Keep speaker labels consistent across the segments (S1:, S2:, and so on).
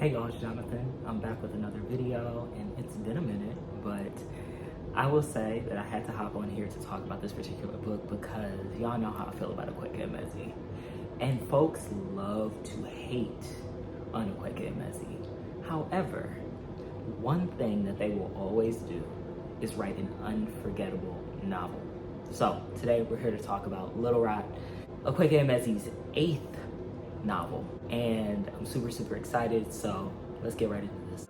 S1: Hey y'all, it's Jonathan. I'm back with another video and it's been a minute, but I will say that I had to hop on here to talk about this particular book because y'all know how I feel about Akwaeke Emezi. And folks love to hate on Akwaeke Emezi. However, one thing that they will always do is write an unforgettable novel. So today we're here to talk about Little Rot, Akwaeke Emezi's 8th novel, and I'm super excited, so let's get right into this.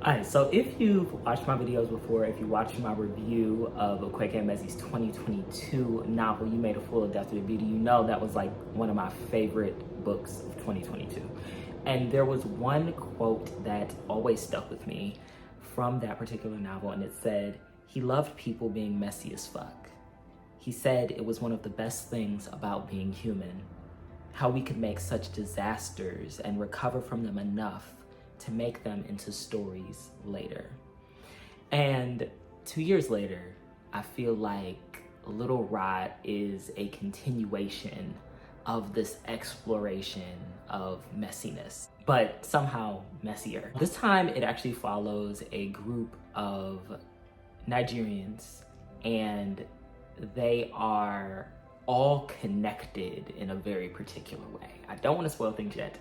S1: Alright, so if you've watched my videos before, if you watched my review of Akwaeke Emezi's 2022 novel, You Made a Fool of Death with Beauty, you know that was like one of my favorite books of 2022. And there was one quote that always stuck with me from that particular novel, and it said, "He loved people being messy as fuck. He said it was one of the best things about being human, how we could make such disasters and recover from them enough to make them into stories later." And 2 years later, I feel like Little Rot is a continuation of this exploration of messiness, but somehow messier. This time it actually follows a group of Nigerians, and they are all connected in a very particular way. I don't want to spoil things yet.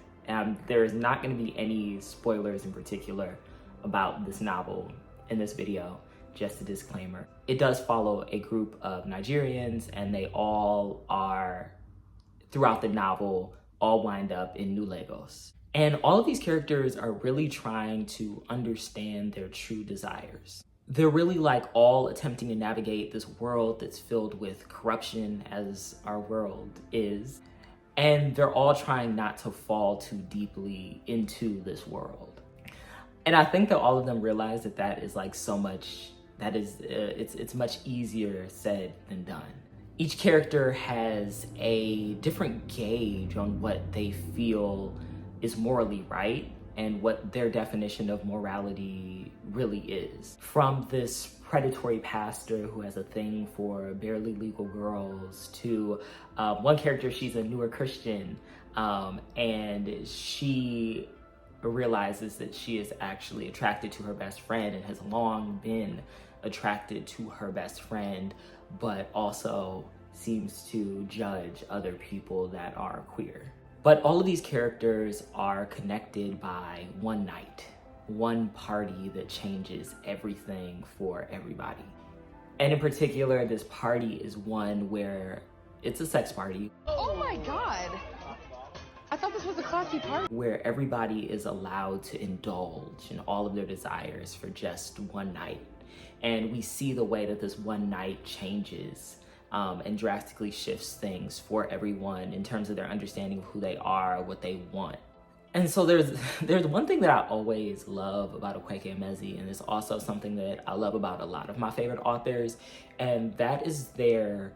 S1: There is not going to be any spoilers in particular about this novel in this video, just a disclaimer. It does follow a group of Nigerians, and they all are, throughout the novel, all wind up in New Lagos. And all of these characters are really trying to understand their true desires. They're really like all attempting to navigate this world that's filled with corruption, as our world is. And they're all trying not to fall too deeply into this world. And I think that all of them realize that that is like so much, that is, it's much easier said than done. Each character has a different gauge on what they feel is morally right and what their definition of morality really is. From this predatory pastor who has a thing for barely legal girls to one character, she's a newer Christian, and she realizes that she is actually attracted to her best friend and has long been attracted to her best friend, but also seems to judge other people that are queer. But all of these characters are connected by one night, one party that changes everything for everybody. And in particular, this party is one where it's a sex party.
S2: Oh my God. I thought this was a classy party.
S1: Where everybody is allowed to indulge in all of their desires for just one night. And we see the way that this one night changes and drastically shifts things for everyone in terms of their understanding of who they are, what they want. And so there's one thing that I always love about Akwaeke Emezi, and it's also something that I love about a lot of my favorite authors, and that is their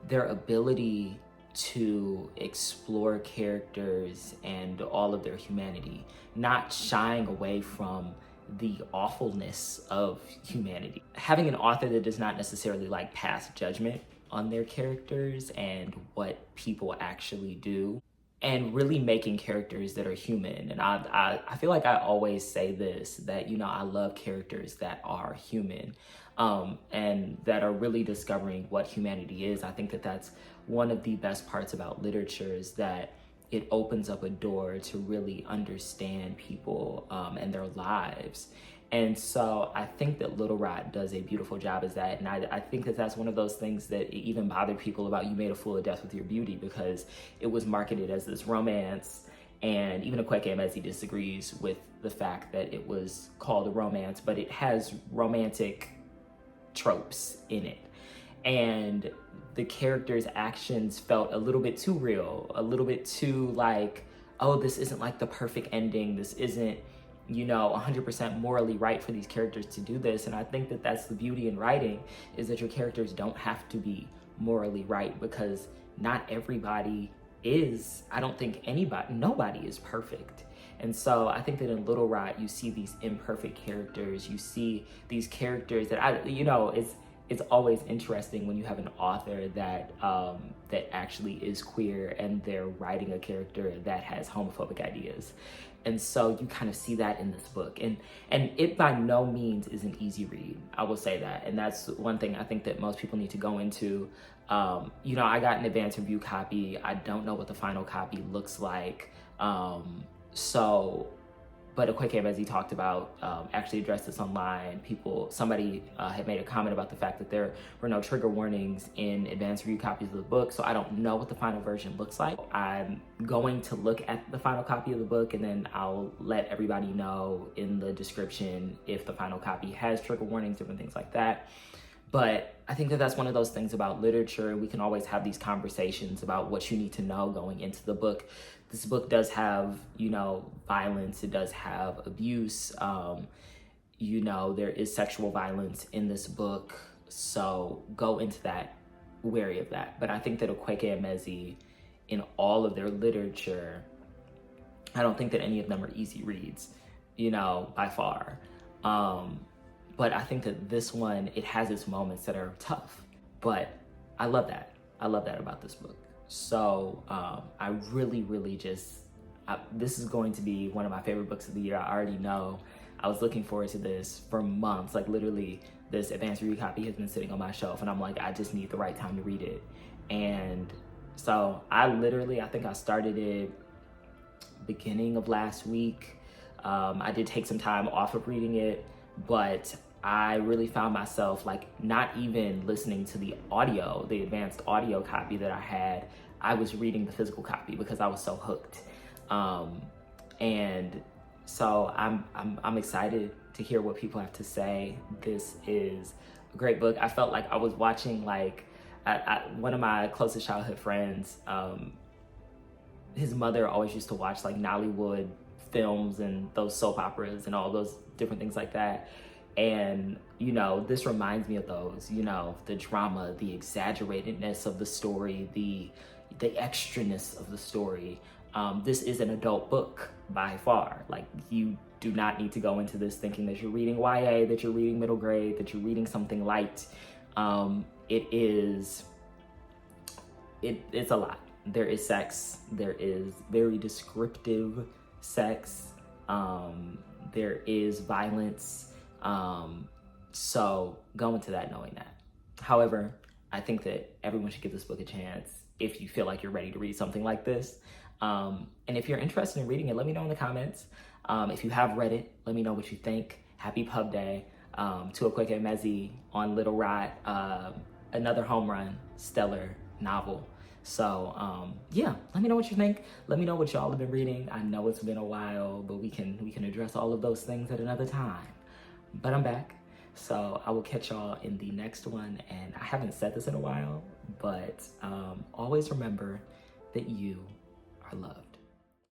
S1: ability to explore characters and all of their humanity, not shying away from the awfulness of humanity. Having an author that does not necessarily like pass judgment on their characters and what people actually do, and really making characters that are human. And I feel like I always say this, that, you know, I love characters that are human and that are really discovering what humanity is. I think that that's one of the best parts about literature, is that it opens up a door to really understand people and their lives. And so I think that Little Rot does a beautiful job as that. And I think that that's one of those things that even bothered people about You Made a Fool of Death with Your Beauty, because it was marketed as this romance. And even Akwaeke Emezi disagrees with the fact that it was called a romance, but it has romantic tropes in it. And the characters' actions felt a little bit too real, a little bit too like, oh, this isn't like the perfect ending. This isn't, you know, 100% morally right for these characters to do this. And I think that that's the beauty in writing, is that your characters don't have to be morally right, because not everybody is. I don't think nobody is perfect. And so I think that in Little Rot, you see these imperfect characters. You see these characters that it's always interesting when you have an author that that actually is queer and they're writing a character that has homophobic ideas. And so you kind of see that in this book. And it by no means is an easy read. I will say that. And that's one thing I think that most people need to go into. You know, I got an advanced review copy. I don't know what the final copy looks like. But Akwaeke Emezi talked about, actually addressed this online. Somebody had made a comment about the fact that there were no trigger warnings in advanced review copies of the book, so I don't know what the final version looks like. I'm going to look at the final copy of the book, and then I'll let everybody know in the description if the final copy has trigger warnings, different things like that. But I think that that's one of those things about literature. We can always have these conversations about what you need to know going into the book. This book does have, you know, violence. It does have abuse. You know, there is sexual violence in this book. So go into that wary of that. But I think that Akwaeke Emezi, in all of their literature, I don't think that any of them are easy reads, you know, by far. But I think that this one, it has its moments that are tough. But I love that. I love that about this book. So I really this is going to be one of my favorite books of the year. I already know. I was looking forward to this for months. Like literally, this advanced review copy has been sitting on my shelf, and I'm like, I just need the right time to read it. And so I think I started it beginning of last week. I did take some time off of reading it, but I really found myself like not even listening to the advanced audio copy that I had. I was reading the physical copy because I was so hooked. And so I'm excited to hear what people have to say. This is a great book. I felt like I was watching like one of my closest childhood friends, his mother always used to watch like Nollywood films and those soap operas and all those different things like that. And, you know, this reminds me of those, you know, the drama, the exaggeratedness of the story, the extraness of the story. This is an adult book by far. Like, you do not need to go into this thinking that you're reading YA, that you're reading middle grade, that you're reading something light. It's a lot. There is sex. There is very descriptive sex. There is violence. So go into that knowing that. However, I think that everyone should give this book a chance if you feel like you're ready to read something like this. And if you're interested in reading it, let me know in the comments. If you have read it, let me know what you think. Happy Pub Day to Akwaeke Emezi on Little Rot. Another home run, stellar novel. So yeah, let me know what you think. Let me know what y'all have been reading. I know it's been a while, but we can address all of those things at another time. But I'm back, so I will catch y'all in the next one. And I haven't said this in a while, but always remember that you are loved.